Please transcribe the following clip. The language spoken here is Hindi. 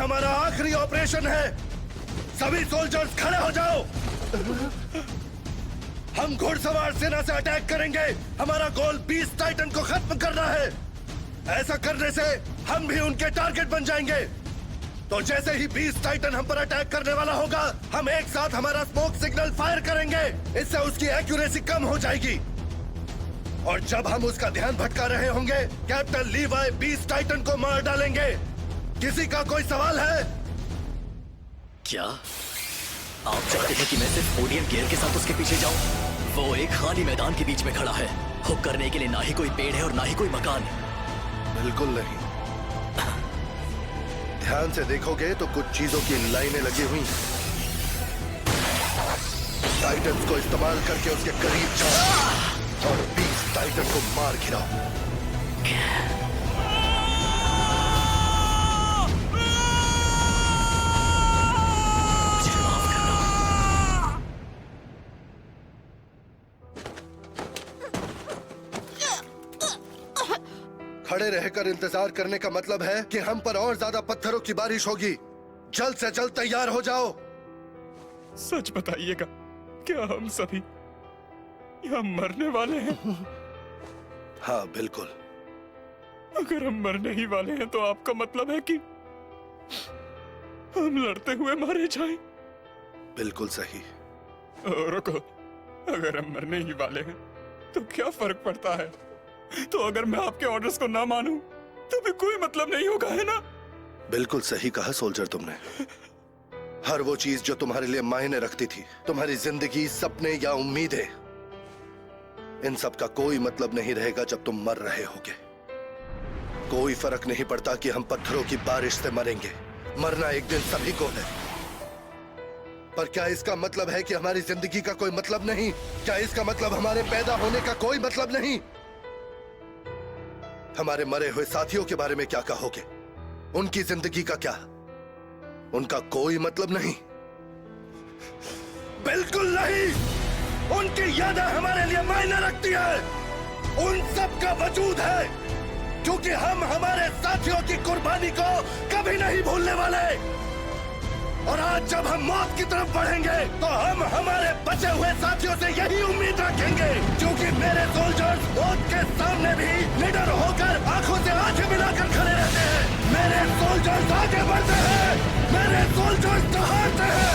हमारा आखिरी ऑपरेशन है। सभी सोल्जर्स खड़े हो जाओ। हम घुड़सवार सेना से अटैक करेंगे। हमारा गोल बीस्ट टाइटन को खत्म करना है। ऐसा करने से हम भी उनके टारगेट बन जाएंगे। तो जैसे ही बीस्ट टाइटन हम पर अटैक करने वाला होगा, हम एक साथ हमारा स्मोक सिग्नल फायर करेंगे। इससे उसकी एक्यूरेसी कम हो जाएगी। और जब हम उसका ध्यान भटका रहे होंगे, कैप्टन लीवाई बीस्ट टाइटन को मार डालेंगे। किसी का कोई सवाल है? क्या आप चाहते हैं कि मैं सिर्फ ओडियन गियर के साथ उसके पीछे जाऊं? वो एक खाली मैदान के बीच में खड़ा है। हुक करने के लिए ना ही कोई पेड़ है और ना ही कोई मकान। बिल्कुल नहीं। ध्यान से देखोगे तो कुछ चीजों की लाइनें लगी हुई। टाइटन्स को इस्तेमाल करके उसके करीब जाओ और बीस्ट टाइटन को मार गिराओ। खड़े रहकर इंतजार करने का मतलब है कि हम पर और ज्यादा पत्थरों की बारिश होगी। जल्द से जल्द तैयार हो जाओ। सच बताइएगा, क्या हम सभी यहाँ मरने वाले हैं? हाँ बिल्कुल। अगर हम मरने ही वाले हैं तो आपका मतलब है कि हम लड़ते हुए मारे जाएं? बिल्कुल सही। रुको, अगर हम मरने ही वाले हैं तो क्या फर्क पड़ता है? तो अगर मैं आपके ऑर्डर्स को ना मानूं तो भी कोई मतलब नहीं होगा, है ना? बिल्कुल सही कहा सोल्जर तुमने। हर वो चीज जो तुम्हारे लिए मायने रखती थी, तुम्हारी जिंदगी, सपने या उम्मीदें, इन सब का कोई मतलब नहीं रहेगा जब तुम मर रहे होगे। कोई फर्क नहीं पड़ता कि हम पत्थरों की बारिश से मरेंगे। मरना एक दिन सभी को है। पर क्या इसका मतलब है कि हमारी जिंदगी का कोई मतलब नहीं? क्या इसका मतलब हमारे पैदा होने का कोई मतलब नहीं? हमारे मरे हुए साथियों के बारे में क्या कहोगे? उनकी जिंदगी का क्या? उनका कोई मतलब नहीं? बिल्कुल नहीं। उनकी यादें हमारे लिए मायने रखती है। उन सब का वजूद है, क्योंकि हम हमारे साथियों की कुर्बानी को कभी नहीं भूलने वाले। और आज जब हम मौत की तरफ बढ़ेंगे तो हम हमारे बचे हुए साथियों से यही उम्मीद रखेंगे, क्योंकि मेरे सोल्जर्स मौत के सामने भी निडर होकर आंखों से आंखें मिलाकर खड़े रहते हैं। मेरे सोल्जर्स आगे बढ़ते हैं। मेरे सोल्जर्स दहाड़ते हैं।